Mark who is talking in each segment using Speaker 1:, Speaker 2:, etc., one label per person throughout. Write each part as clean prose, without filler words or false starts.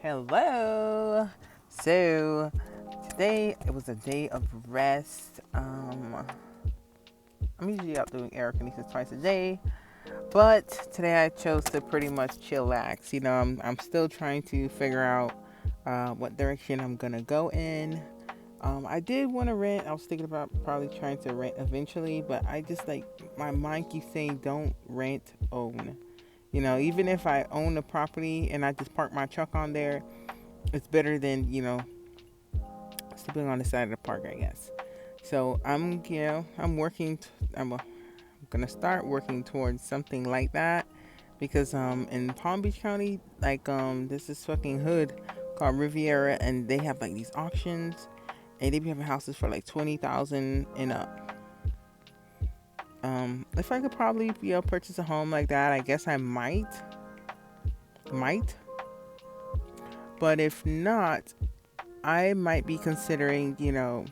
Speaker 1: Hello. So today it was a day of rest. I'm usually out doing air conditioning twice a day, but today I chose to pretty much chillax. I'm still trying to figure out what direction I'm gonna go in. I did want to rent. I was thinking about probably trying to rent eventually, but I just like my mind keeps saying don't rent, own. Even if I own the property and I just park my truck on there, it's better than sleeping on the side of the park, I guess. So I'm working. I'm gonna start working towards something like that because in Palm Beach County, like there's this fucking hood called Riviera, and they have like these auctions, and they be having houses for like 20,000 and up. If I could probably purchase a home like that, I guess I might, but if not, I might be considering, they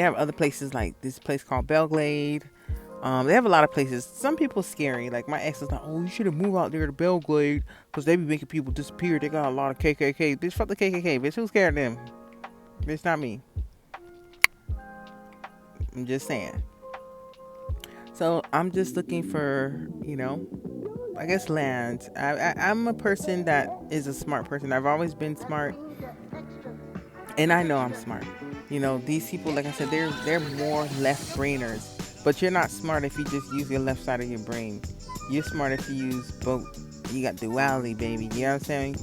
Speaker 1: have other places like this place called Belglade. They have a lot of places. Some people scary. Like my ex is like, oh, you should have moved out there to Belglade because they be making people disappear. They got a lot of KKK. Bitch, fuck the KKK. Bitch, who's scared of them? Bitch, not me. I'm just saying. So I'm just looking for, I guess land. I'm a person that is a smart person. I've always been smart, and I know I'm smart. These people, like I said, they're more left brainers. But you're not smart if you just use your left side of your brain. You're smart if you use both. You got duality, baby. You know what I'm saying?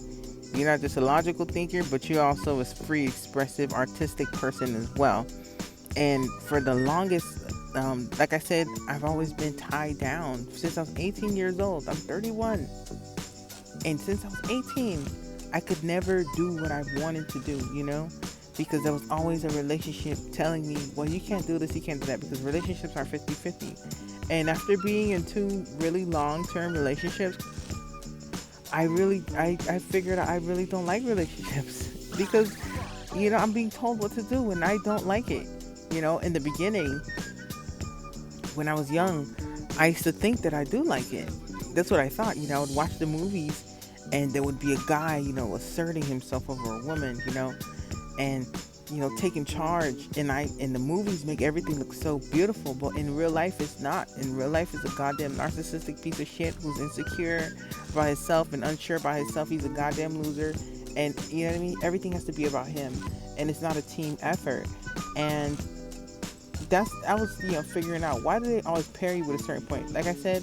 Speaker 1: You're not just a logical thinker, but you're also a free, expressive, artistic person as well. And for the longest, like I said, I've always been tied down since I was 18 years old. I'm 31. And since I was 18, I could never do what I wanted to do, because there was always a relationship telling me, well, you can't do this, you can't do that, because relationships are 50-50. And after being in two really long-term relationships, I figured I really don't like relationships because, I'm being told what to do and I don't like it. In the beginning, when I was young, I used to think that I do like it. That's what I thought. I would watch the movies and there would be a guy, asserting himself over a woman, and taking charge, and the movies make everything look so beautiful, but in real life it's not. In real life, it's a goddamn narcissistic piece of shit who's insecure by himself and unsure by himself. He's a goddamn loser, and you know what I mean, everything has to be about him, and it's not a team effort. And I was figuring out, why do they always pair you with a certain point? Like I said,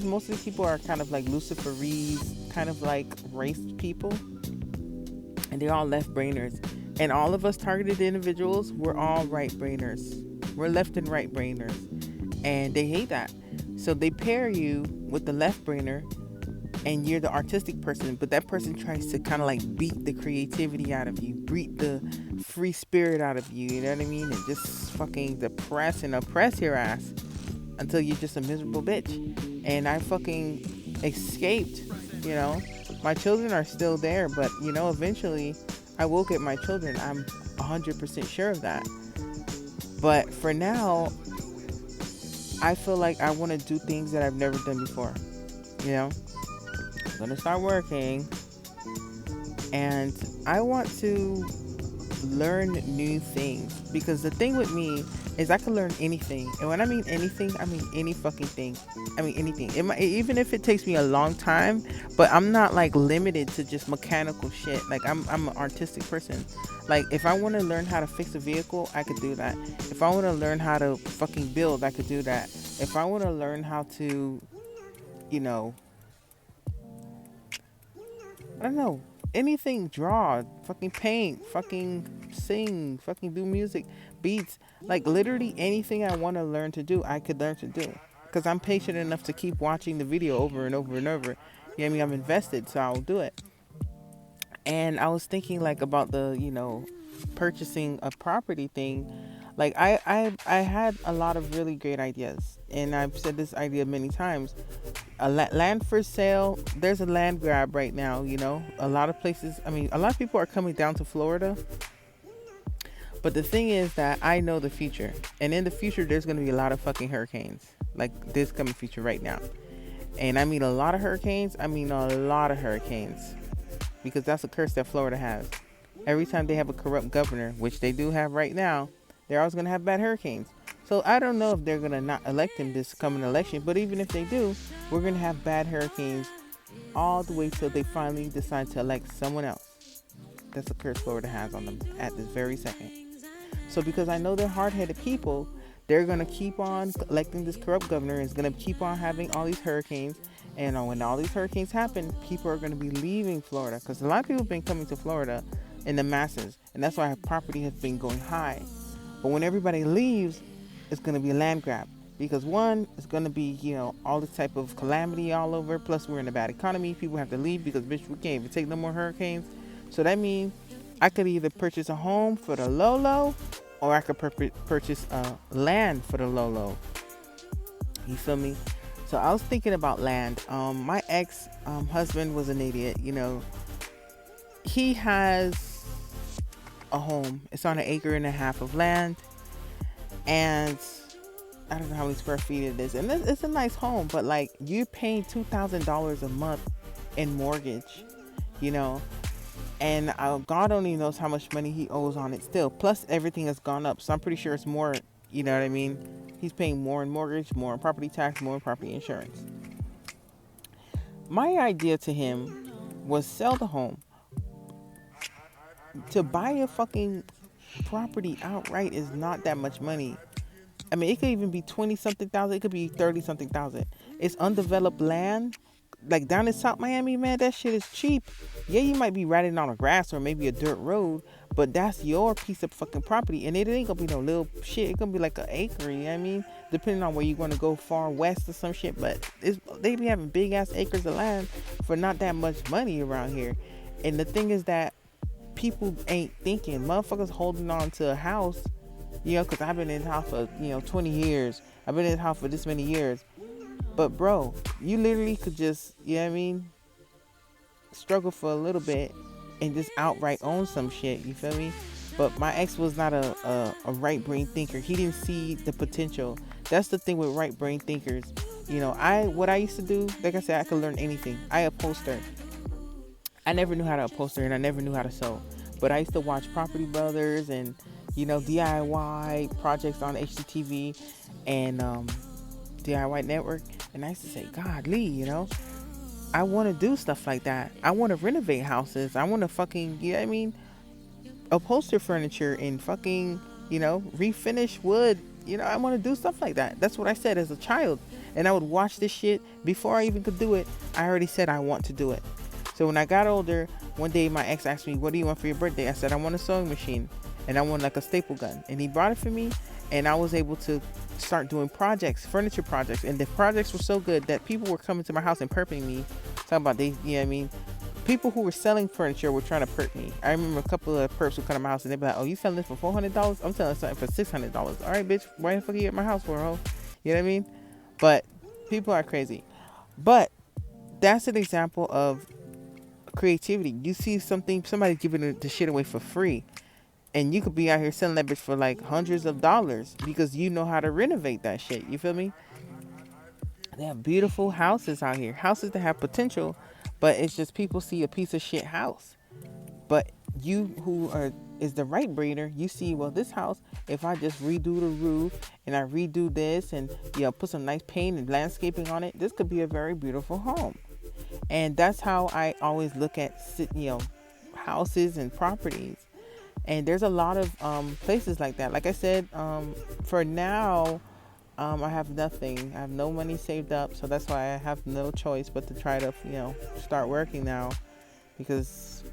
Speaker 1: most of these people are kind of like Luciferese, kind of like race people, and they're all left brainers. And all of us targeted individuals, we're all right brainers. We're left and right brainers. And they hate that. So they pair you with the left brainer, and you're the artistic person, but that person tries to kind of like beat the creativity out of you, beat the free spirit out of you, you know what I mean? And just fucking depress and oppress your ass until you're just a miserable bitch. And I fucking escaped, My children are still there, but, eventually I will get my children. I'm 100% sure of that. But for now, I feel like I want to do things that I've never done before. I'm going to start working, and I want to learn new things, because the thing with me is I can learn anything. And when I mean anything, I mean any fucking thing. I mean anything. Even if it takes me a long time, but I'm not like limited to just mechanical shit. Like I'm an artistic person. Like if I want to learn how to fix a vehicle, I could do that. If I want to learn how to fucking build, I could do that. If I want to learn how to, I don't know, anything, draw, fucking paint, fucking sing, fucking do music, beats, like literally anything I want to learn to do, I could learn to do. Because I'm patient enough to keep watching the video over and over and over. You know what I mean? I'm invested, so I'll do it. And I was thinking like about the, purchasing a property thing. Like I had a lot of really great ideas, and I've said this idea many times. Land for sale. There's a land grab right now. A lot of places. A lot of people are coming down to Florida. But the thing is that I know the future, and in the future, there's going to be a lot of fucking hurricanes, like this coming future right now. And I mean a lot of hurricanes. because that's a curse that Florida has. Every time they have a corrupt governor, which they do have right now, they're always going to have bad hurricanes. So I don't know if they're going to not elect him this coming election, but even if they do, we're going to have bad hurricanes all the way till they finally decide to elect someone else. That's a curse Florida has on them at this very second. So because I know they're hard-headed people, they're going to keep on electing this corrupt governor. It's going to keep on having all these hurricanes. And when all these hurricanes happen, people are going to be leaving Florida, because a lot of people have been coming to Florida in the masses. And that's why property has been going high. But when everybody leaves, it's going to be a land grab. Because one, it's going to be, all this type of calamity all over. Plus, we're in a bad economy. People have to leave because, bitch, we can't even take no more hurricanes. So that means I could either purchase a home for the low, or I could purchase land for the low. You feel me? So I was thinking about land. My ex husband was an idiot. He has a home. It's on 1.5 acres of land, and I don't know how many square feet it is. And it's a nice home, but like, you're paying $2,000 a month in mortgage, and God only knows how much money he owes on it still. Plus everything has gone up. So I'm pretty sure it's more, you know what I mean? He's paying more in mortgage, more in property tax, more in property insurance. My idea to him was sell the home. To buy a fucking property outright is not that much money. I mean, it could even be 20 something thousand. It could be 30 something thousand. It's undeveloped land. Like down in South Miami, man, that shit is cheap. Yeah, you might be riding on a grass or maybe a dirt road, but that's your piece of fucking property. And it ain't gonna be no little shit. It's gonna be like an acre, you know what I mean? Depending on where you're gonna go, far west or some shit. But they be having big ass acres of land for not that much money around here. And the thing is that people ain't thinking. Motherfuckers holding on to a house, because I've been in the house for, 20 years. I've been in the house for this many years. But bro, you literally could just, struggle for a little bit and just outright own some shit. You feel me? But my ex was not a right brain thinker. He didn't see the potential. That's the thing with right brain thinkers. What I used to do, like I said, I could learn anything. I upholster. I never knew how to upholster, and I never knew how to sew. But I used to watch Property Brothers and, DIY projects on HGTV and DIY Network. And I used to say, God, Lee, I want to do stuff like that. I want to renovate houses. I want to fucking, upholster furniture and fucking, refinish wood. I want to do stuff like that. That's what I said as a child. And I would watch this shit before I even could do it. I already said I want to do it. So when I got older, one day my ex asked me, what do you want for your birthday? I said, I want a sewing machine and I want like a staple gun. And he brought it for me, and I was able to start doing projects, furniture projects. And the projects were so good that people were coming to my house and perping me. Talking about people who were selling furniture were trying to perp me. I remember a couple of perps would come to my house and they'd be like, oh, you selling this for $400? I'm selling something for $600. All right, bitch, why the fuck are you at my house for, ho? You know what I mean? But people are crazy. But that's an example of creativity. You see somebody giving the shit away for free, and you could be out here selling that bitch for like hundreds of dollars because you know how to renovate that shit. You feel me? They have beautiful houses out here, houses that have potential, but it's just people see a piece of shit house. But you is the right breeder, you see, well, this house, if I just redo the roof and I redo this and put some nice paint and landscaping on it, this could be a very beautiful home. And that's how I always look at houses and properties. And there's a lot of places like that. Like I said, for now, I have nothing. I have no money saved up, so that's why I have no choice but to try to start working now, because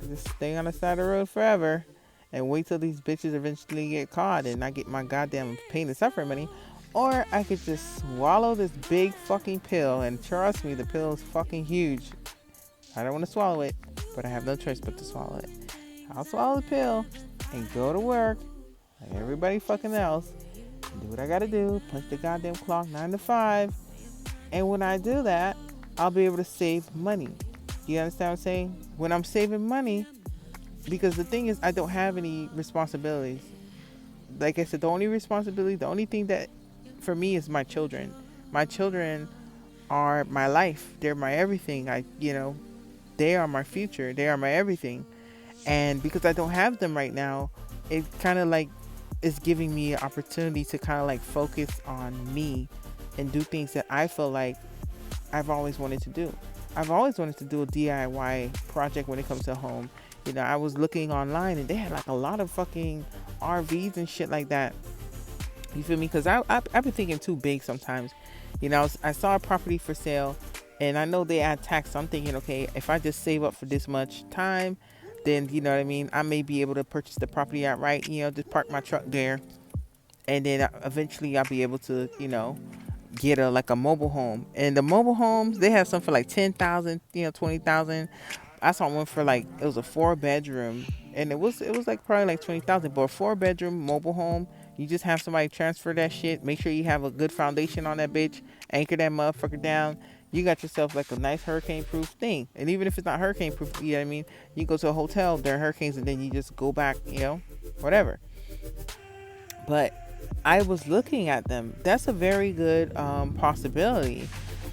Speaker 1: just stay on the side of the road forever and wait till these bitches eventually get caught and I get my goddamn pain and suffering money. Or I could just swallow this big fucking pill, and trust me, the pill is fucking huge. I don't want to swallow it, but I have no choice but to swallow it. I'll swallow the pill and go to work like everybody fucking else. Do what I gotta do, punch the goddamn clock 9 to 5. And when I do that, I'll be able to save money. You understand what I'm saying? When I'm saving money, because the thing is, I don't have any responsibilities. Like I said, the only thing that for me is my children. My children are my life. They're my everything. they are my future. They are my everything. And because I don't have them right now, it kind of like is giving me an opportunity to kind of like focus on me and do things that I feel like I've always wanted to do. I've always wanted to do a DIY project when it comes to home. You know, I was looking online and they had like a lot of fucking RVs and shit like that. You feel me? Because I've been thinking too big sometimes. You know, I saw a property for sale and I know they add tax. So I'm thinking, okay, if I just save up for this much time, then, you know what I mean? I may be able to purchase the property outright, you know, just park my truck there. And then eventually I'll be able to, you know, get a like a mobile home. And the mobile homes, they have some for like 10,000, you know, 20,000. I saw one for like, it was a 4 bedroom and it was like probably like 20,000, but a 4 bedroom mobile home, you just have somebody transfer that shit. Make sure you have a good foundation on that bitch. Anchor that motherfucker down. You got yourself like a nice hurricane proof thing. And even if it's not hurricane proof, you know what I mean? You go to a hotel during hurricanes and then you just go back, you know, whatever. But I was looking at them. That's a very good possibility.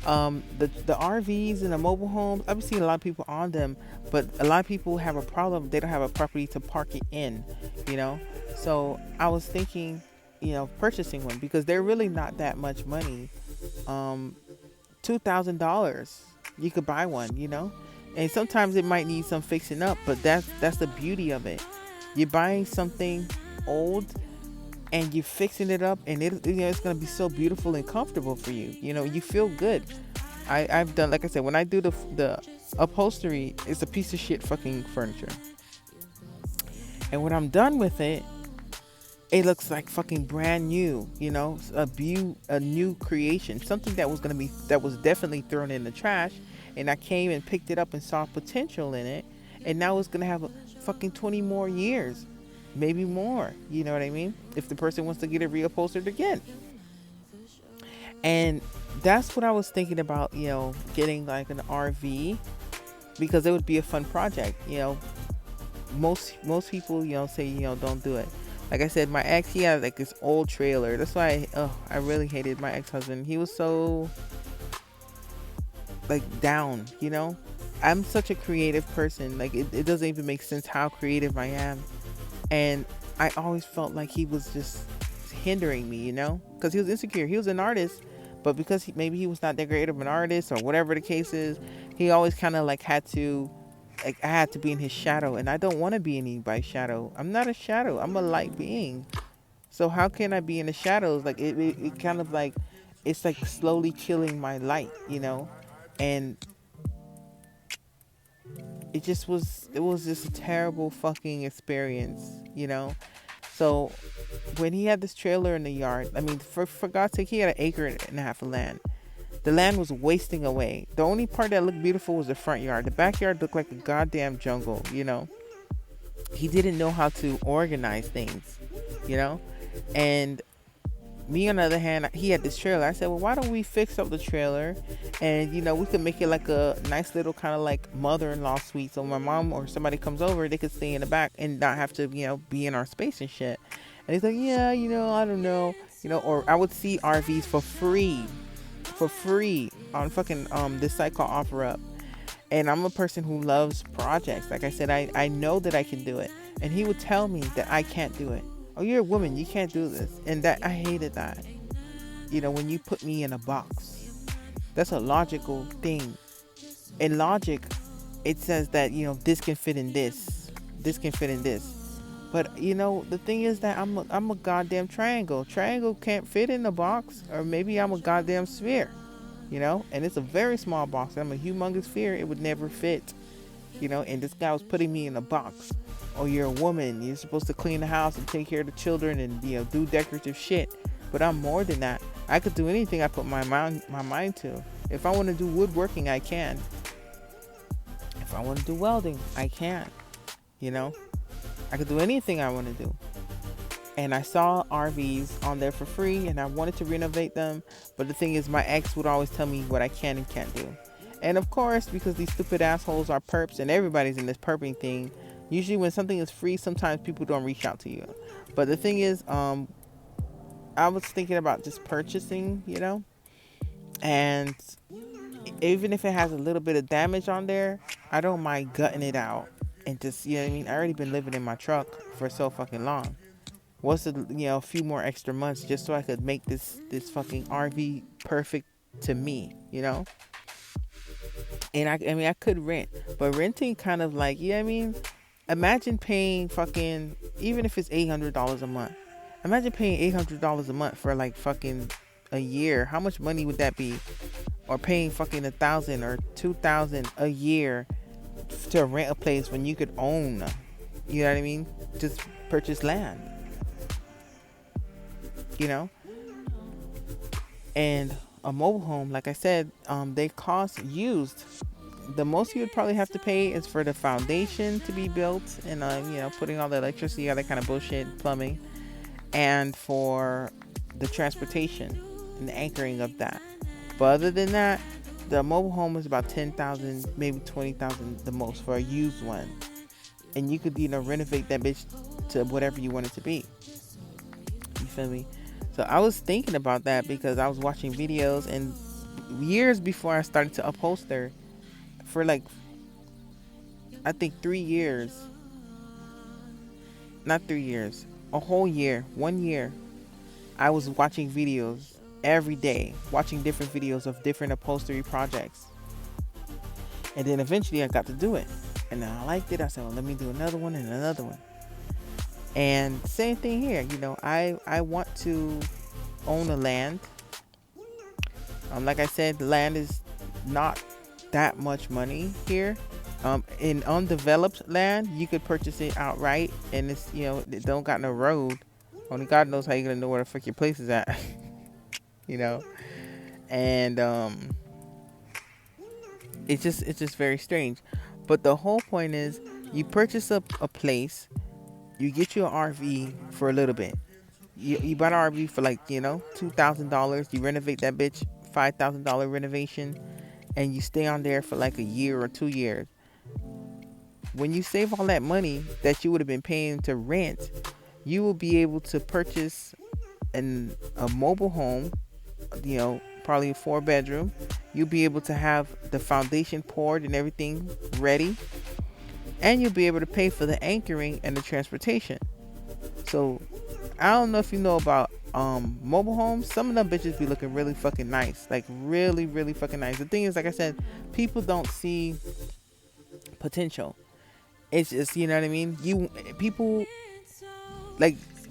Speaker 1: The RVs and the mobile homes, I've seen a lot of people on them, but a lot of people have a problem. They don't have a property to park it in, you know. So I was thinking, you know, purchasing one because they're really not that much money. $2,000, you could buy one, you know. And sometimes it might need some fixing up, but that's the beauty of it. You're buying something old and you're fixing it up, and it, you know, it's gonna be so beautiful and comfortable for you. You know, you feel good. I've done, like I said, when I do the upholstery, it's a piece of shit fucking furniture, and when I'm done with it, it looks like fucking brand new. You know, a new creation, something that was definitely thrown in the trash, and I came and picked it up and saw potential in it, and now it's gonna have a fucking 20 more years, maybe more, you know what I mean, if the person wants to get it reupholstered again. And that's what I was thinking about, you know, getting like an RV, because it would be a fun project. You know, most people, you know, say, you know, don't do it. Like I said, my ex, he had like this old trailer. That's why I really hated my ex-husband. He was so like down, you know. I'm such a creative person, like it doesn't even make sense how creative I am. And I always felt like he was just hindering me, you know, because he was insecure. He was an artist, but because maybe he was not that great of an artist or whatever the case is, he always kind of like had to, like I had to be in his shadow, and I don't want to be in anybody's shadow. I'm not a shadow. I'm a light being. So how can I be in the shadows? Like it kind of like, it's like slowly killing my light, you know, and it was just a terrible fucking experience, you know. So when he had this trailer in the yard, I mean, for God's sake, he had an acre and a half of land. The land was wasting away. The only part that looked beautiful was the front yard. The backyard looked like a goddamn jungle, you know. He didn't know how to organize things, you know. And me, on the other hand, he had this trailer. I said, well, why don't we fix up the trailer, and you know, we could make it like a nice little kind of like mother-in-law suite, so my mom or somebody comes over, they could stay in the back and not have to, you know, be in our space and shit. And he's like, yeah, you know, I don't know, you know. Or I would see RVs for free on fucking this site called OfferUp. And I'm a person who loves projects. Like I said, I know that I can do it, and he would tell me that I can't do it. Oh, you're a woman, you can't do this. And that, I hated that. You know, when you put me in a box, that's a logical thing. In logic, it says that, you know, this can fit in this can fit in this. But you know, the thing is that I'm a goddamn triangle. Triangle can't fit in a box. Or maybe I'm a goddamn sphere, you know, and it's a very small box. I'm a humongous sphere, it would never fit, you know. And this guy was putting me in a box. Oh, you're a woman, you're supposed to clean the house and take care of the children and, you know, do decorative shit. But I'm more than that. I could do anything I put my mind to. If I want to do woodworking, I can. If I want to do welding, I can. You know, I could do anything I want to do. And I saw RVs on there for free, and I wanted to renovate them. But the thing is, my ex would always tell me what I can and can't do. And of course, because these stupid assholes are perps, and everybody's in this perping thing, usually when something is free, sometimes people don't reach out to you. But the thing is, I was thinking about just purchasing, you know, and even if it has a little bit of damage on there, I don't mind gutting it out and just, you know what I mean? I already been living in my truck for so fucking long. What's a, a few more extra months just so I could make this fucking RV perfect to me, you know? And I mean, I could rent, but renting kind of like, yeah, I mean, imagine paying fucking, even if it's $800 a month. Imagine paying $800 a month for like fucking a year. How much money would that be? Or paying fucking 1,000 or 2,000 a year to rent a place when you could own, you know what I mean? Just purchase land, you know? And a mobile home, like I said, they cost used. The most you would probably have to pay is for the foundation to be built and, putting all the electricity, all that kind of bullshit, plumbing, and for the transportation and the anchoring of that. But other than that, the mobile home is about 10,000, maybe 20,000 the most for a used one. And you could, renovate that bitch to whatever you want it to be. You feel me? So I was thinking about that because I was watching videos, and years before I started to upholster, for like, I think 3 years, not 3 years, a whole year, 1 year, I was watching videos every day, watching different videos of different upholstery projects. And then eventually I got to do it. And then I liked it. I said, well, let me do another one and another one. And same thing here. I want to own a land. Like I said, land is not that much money here. In undeveloped land, you could purchase it outright, and it's, it don't got no road. Only God knows how you're gonna know where the fuck your place is at. And it's just very strange. But the whole point is, you purchase a place, you get you an RV for a little bit. You buy an RV for like, $2,000. You renovate that bitch, $5,000 renovation, and you stay on there for like a year or 2 years. When you save all that money that you would have been paying to rent, you will be able to purchase a mobile home, probably a 4-bedroom. You'll be able to have the foundation poured and everything ready, and you'll be able to pay for the anchoring and the transportation. So I don't know if you know about mobile homes. Some of them bitches be looking really fucking nice, like really, really fucking nice. The thing is, like I said, people don't see potential. It's just, you know what I mean? The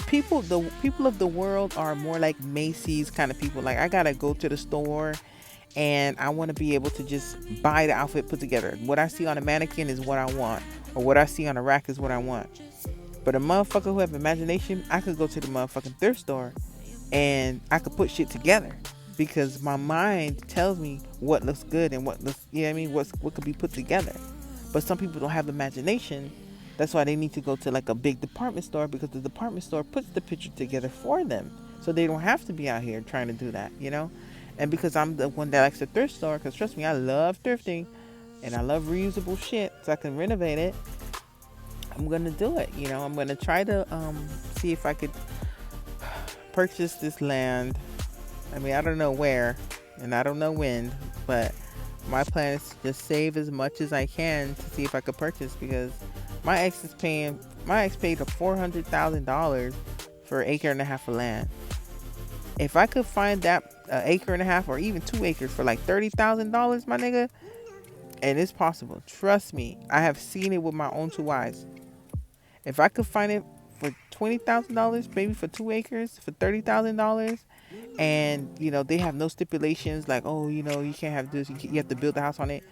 Speaker 1: people of the world are more like Macy's kind of people. Like, I gotta go to the store and I want to be able to just buy the outfit put together. What I see on a mannequin is what I want, or what I see on a rack is what I want. But a motherfucker who have imagination, I could go to the motherfucking thrift store and I could put shit together, because my mind tells me what looks good and what looks, what could be put together. But some people don't have imagination. That's why they need to go to like a big department store, because the department store puts the picture together for them, so they don't have to be out here trying to do that, And because I'm the one that likes the thrift store, because trust me, I love thrifting and I love reusable shit, so I can renovate it. I'm gonna do it. I'm gonna try to see if I could purchase this land. I mean, I don't know where and I don't know when, but my plan is to just save as much as I can to see if I could purchase, because my ex paid $400,000 for an acre and a half of land. If I could find that acre and a half or even 2 acres for like $30,000, my nigga, and it's possible. Trust me, I have seen it with my own 2 eyes. If I could find it for $20,000, maybe for 2 acres for $30,000, and they have no stipulations like, oh, you can't have this, you have to build a house on it.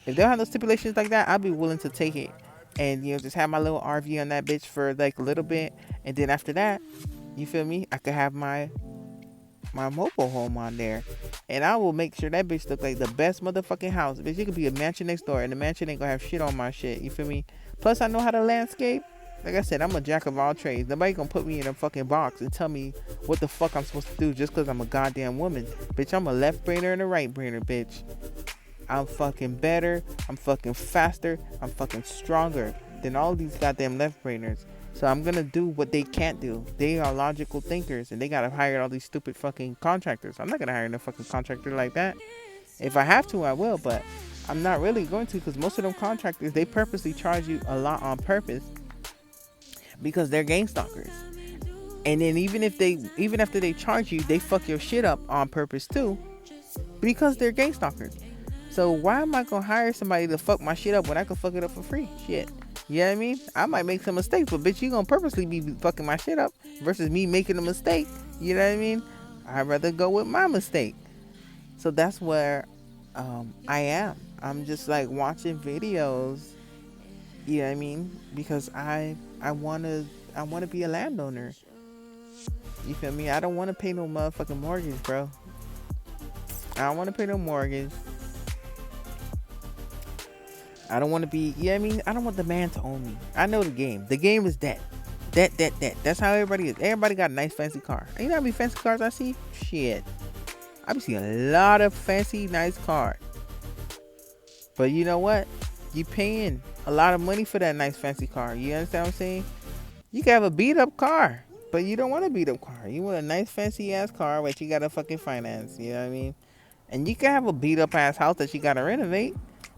Speaker 1: If they don't have no stipulations like that, I'd be willing to take it and just have my little RV on that bitch for like a little bit, and then after that, you feel me, I could have my mobile home on there, and I will make sure that bitch look like the best motherfucking house. Bitch, it could be a mansion next door, and the mansion ain't gonna have shit on my shit. You feel me? Plus, I know how to landscape. Like I said, I'm a jack of all trades. Nobody gonna put me in a fucking box and tell me what the fuck I'm supposed to do just because I'm a goddamn woman. Bitch, I'm a left brainer and a right brainer, bitch. I'm fucking better. I'm fucking faster. I'm fucking stronger than all these goddamn left brainers. So I'm gonna do what they can't do. They are logical thinkers, and they gotta hire all these stupid fucking contractors. I'm not gonna hire no fucking contractor like that. If I have to, I will, but I'm not really going to, because most of them contractors, they purposely charge you a lot on purpose because they're gang stalkers. And then even after they charge you, they fuck your shit up on purpose too, because they're gang stalkers. So why am I gonna hire somebody to fuck my shit up when I can fuck it up for free? Shit. You know what I mean? I might make some mistakes, but bitch, you gonna purposely be fucking my shit up versus me making a mistake. You know what I mean? I'd rather go with my mistake. So that's where I am. I'm just like watching videos. You know what I mean? Because I wanna be a landowner. You feel me? I don't want to pay no motherfucking mortgage, bro. I don't want to pay no mortgage. I don't want to be, yeah, I mean, I don't want the man to own me. I know the game. The game is that. That's how everybody is. Everybody got a nice fancy car. And you know how many fancy cars I see? Shit. I be seeing a lot of fancy, nice cars. But you know what? You paying a lot of money for that nice fancy car. You understand what I'm saying? You can have a beat up car, but you don't want a beat up car. You want a nice fancy ass car which you gotta fucking finance. You know what I mean? And you can have a beat up ass house that you gotta renovate.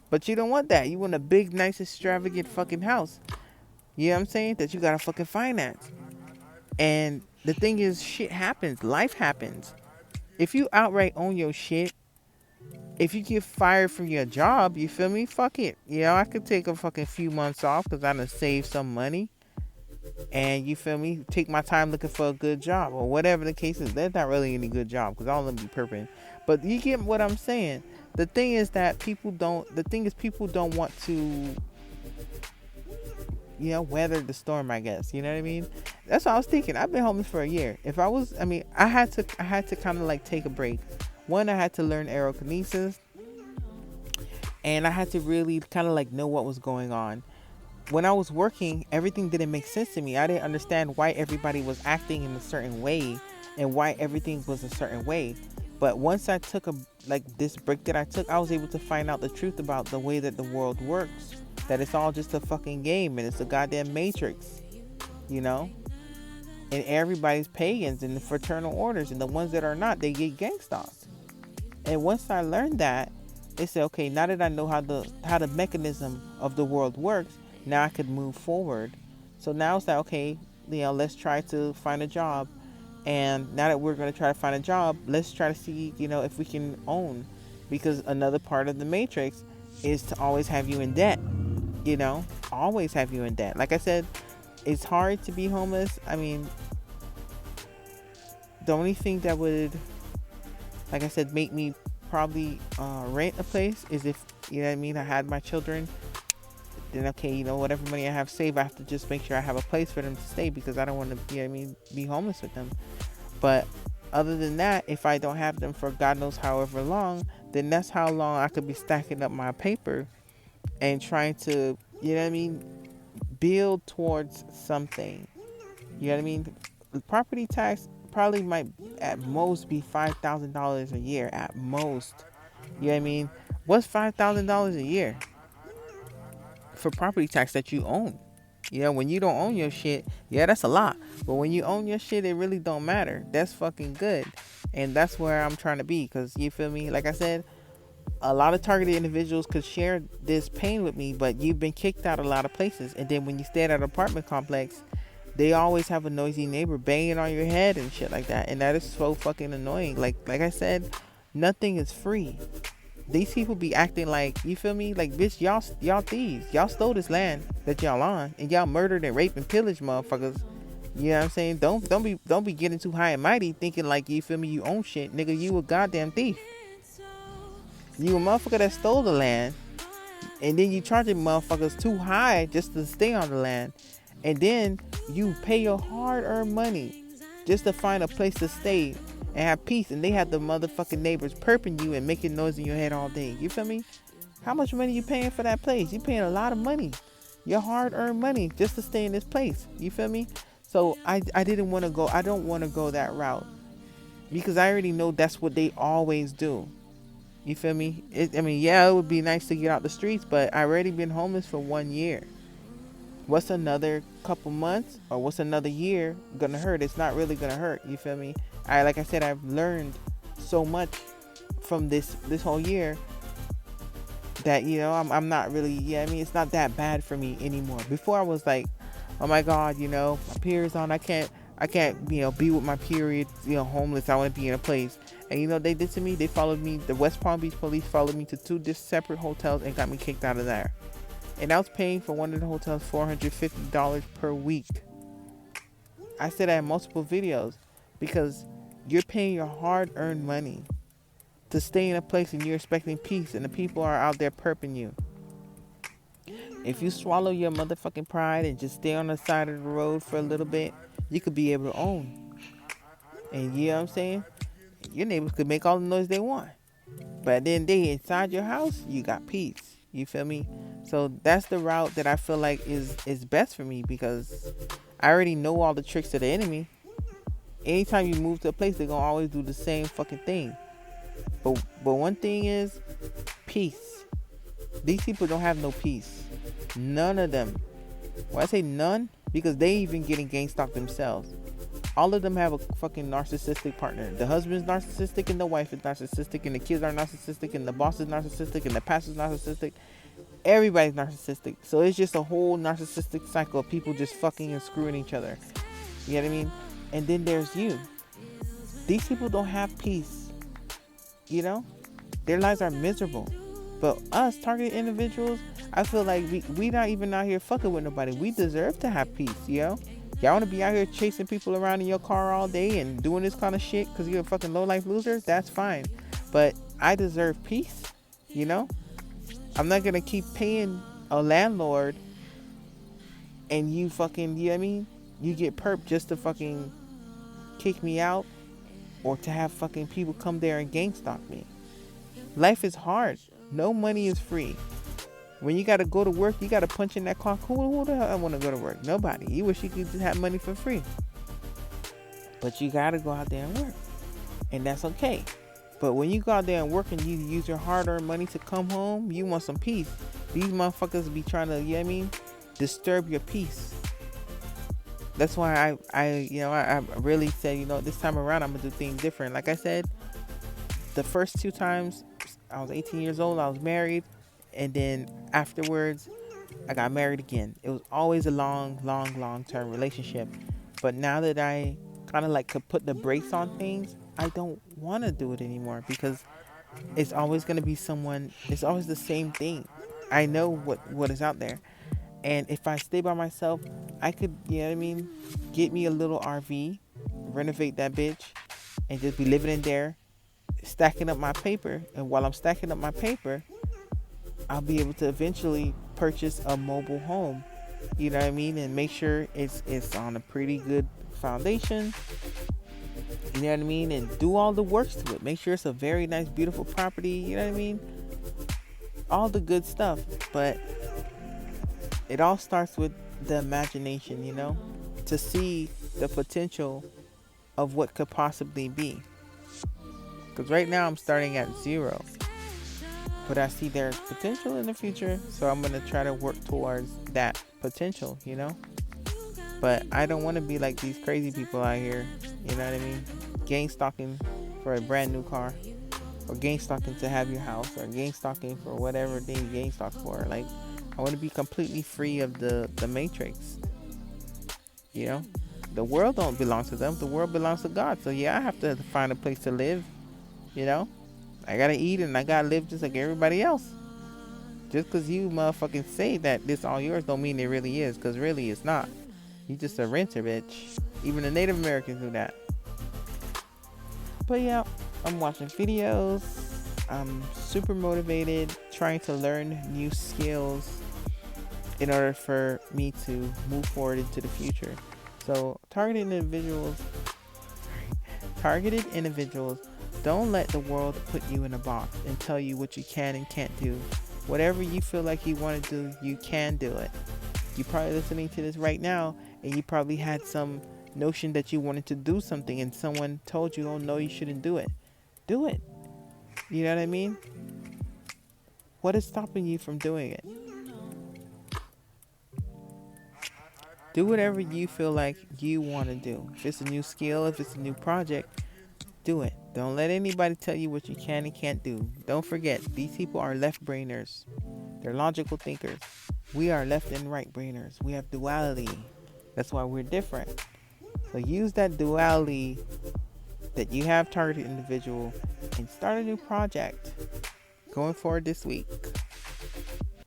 Speaker 1: But you don't want that. You want a big, nice, extravagant fucking house. You know what I'm saying? That you gotta fucking finance. And the thing is, shit happens. Life happens. If you outright own your shit, if you get fired from your job, you feel me? Fuck it. You know, I could take a fucking few months off because I done saved some money. And you feel me? Take my time looking for a good job or whatever the case is. There's not really any good job because all of them be perping. But you get what I'm saying. The thing is people don't want to, you know, weather the storm, I guess. You know what I mean? That's what I was thinking. I've been homeless for a year. I had to kind of like take a break. One, I had to learn aerokinesis, and I had to really kind of like know what was going on. When I was working, everything didn't make sense to me. I didn't understand why everybody was acting in a certain way and why everything was a certain way. But once I took this break that I took, I was able to find out the truth about the way that the world works. That it's all just a fucking game and it's a goddamn matrix, you know? And everybody's pagans in the fraternal orders, and the ones that are not, they get gangstas. And once I learned that, they said, okay, now that I know how the mechanism of the world works, now I could move forward. So now it's like, okay, you know, let's try to find a job. And now that we're going to try to find a job, let's try to see, you know, if we can own. Because another part of the matrix is to always have you in debt, you know, always have you in debt. Like I said, it's hard to be homeless. I mean, the only thing that would, like I said, make me probably rent a place is if, you know what I mean, I had my children. Then okay, you know, whatever money I have saved, I have to just make sure I have a place for them to stay because I don't want to, you know what I mean, be homeless with them. But other than that, if I don't have them for God knows however long, then that's how long I could be stacking up my paper and trying to, you know what I mean, build towards something. You know what I mean? The property tax probably might at most be $5,000 a year at most. You know what I mean? What's $5,000 a year for property tax that you own? You know, when you don't own your shit, yeah, that's a lot. But when you own your shit, it really don't matter. That's fucking good. And that's where I'm trying to be. Because, you feel me? Like I said, a lot of targeted individuals could share this pain with me, but you've been kicked out a lot of places. And then when you stay at an apartment complex, they always have a noisy neighbor banging on your head and shit like that. And that is so fucking annoying. Like I said, nothing is free. These people be acting like, you feel me? Like, bitch, y'all thieves. Y'all stole this land that y'all on, and y'all murdered and raped and pillaged motherfuckers. You know what I'm saying? Don't be getting too high and mighty thinking like, you feel me, you own shit. Nigga, you a goddamn thief. You a motherfucker that stole the land, and then you charging motherfuckers too high just to stay on the land. And then you pay your hard-earned money just to find a place to stay and have peace, and they have the motherfucking neighbors perping you and making noise in your head all day. You feel me? How much money you paying for that place? You paying a lot of money, your hard-earned money, just to stay in this place. You feel me? So I don't want to go that route because I already know that's what they always do. You feel me? It would be nice to get out the streets, but I already been homeless for 1 year. What's another couple months or what's another year gonna hurt? It's not really gonna hurt. You feel me? Like I said, I've learned so much from this whole year that, you know, I'm not really, yeah, I mean, it's not that bad for me anymore. Before I was like, oh my God, you know, my period's on, I can't, you know, be with my period, you know, homeless. I want to be in a place. And you know what they did to me? They followed me. The West Palm Beach police followed me to two separate hotels and got me kicked out of there. And I was paying for one of the hotels $450 per week. I said that in multiple videos because you're paying your hard-earned money to stay in a place and you're expecting peace, and the people are out there perping you. If you swallow your motherfucking pride and just stay on the side of the road for a little bit, you could be able to own. And you know what I'm saying? Your neighbors could make all the noise they want. But then they inside your house, you got peace. You feel me? So that's the route that I feel like is best for me, because I already know all the tricks of the enemy. Anytime you move to a place, they're gonna always do the same fucking thing. But one thing is peace. These people don't have no peace. None of them. Why I say none? Because they even getting gang stalked themselves. All of them have a fucking narcissistic partner. The husband's narcissistic, and the wife is narcissistic, and the kids are narcissistic, and the boss is narcissistic, and the pastor's narcissistic. Everybody's narcissistic. So it's just a whole narcissistic cycle of people just fucking and screwing each other. You know what I mean? And then there's you. These people don't have peace. You know? Their lives are miserable. But us, targeted individuals, I feel like we not even out here fucking with nobody. We deserve to have peace, you know? Y'all want to be out here chasing people around in your car all day and doing this kind of shit because you're a fucking low-life loser? That's fine. But I deserve peace, you know? I'm not going to keep paying a landlord and you fucking, you know what I mean? You get perp just to fucking kick me out or to have fucking people come there and gang stalk me. Life is hard. No money is free. When you got to go to work, you got to punch in that clock. Who the hell want to go to work? Nobody. You wish you could just have money for free. But you got to go out there and work. And that's okay. But when you go out there and work and you use your hard-earned money to come home, you want some peace. These motherfuckers be trying to, you know what I mean, disturb your peace. That's why I really said, you know, this time around, I'm going to do things different. Like I said, the first two times, I was 18 years old, I was married. And then afterwards, I got married again. It was always a long-term relationship. But now that I kind of like could put the brakes on things, I don't want to do it anymore because it's always going to be someone, it's always the same thing. I know what is out there. And if I stay by myself, I could, you know what I mean, get me a little RV, renovate that bitch, and just be living in there, stacking up my paper. And while I'm stacking up my paper, I'll be able to eventually purchase a mobile home, you know what I mean, and make sure it's on a pretty good foundation, you know what I mean, and do all the works to it. Make sure it's a very nice, beautiful property, you know what I mean, all the good stuff. But it all starts with the imagination, you know, to see the potential of what could possibly be. Because right now I'm starting at zero. But I see there's potential in the future, so I'm going to try to work towards that potential, you know? But I don't want to be like these crazy people out here, you know what I mean? Gang stalking for a brand new car, or gang stalking to have your house, or gang stalking for whatever thing you gang stalk for. Like, I want to be completely free of the matrix, you know? The world don't belong to them. The world belongs to God. So yeah, I have to find a place to live, you know? I gotta eat and I gotta live just like everybody else. Just because you motherfucking say that this all yours don't mean it really is, because really it's not. You just a renter, bitch. Even the Native Americans do that. But yeah, I'm watching videos. I'm super motivated, trying to learn new skills in order for me to move forward into the future. So targeted individuals, don't let the world put you in a box and tell you what you can and can't do. Whatever you feel like you want to do, you can do it. You're probably listening to this right now and you probably had some notion that you wanted to do something and someone told you, oh no, you shouldn't do it. Do it. You know what I mean? What is stopping you from doing it? Do whatever you feel like you want to do. If it's a new skill, if it's a new project, do it. Don't let anybody tell you what you can and can't do. Don't forget, these people are left brainers. They're logical thinkers. We are left and right brainers. We have duality. That's why we're different. So use that duality that you have, targeted individual, and start a new project going forward this week.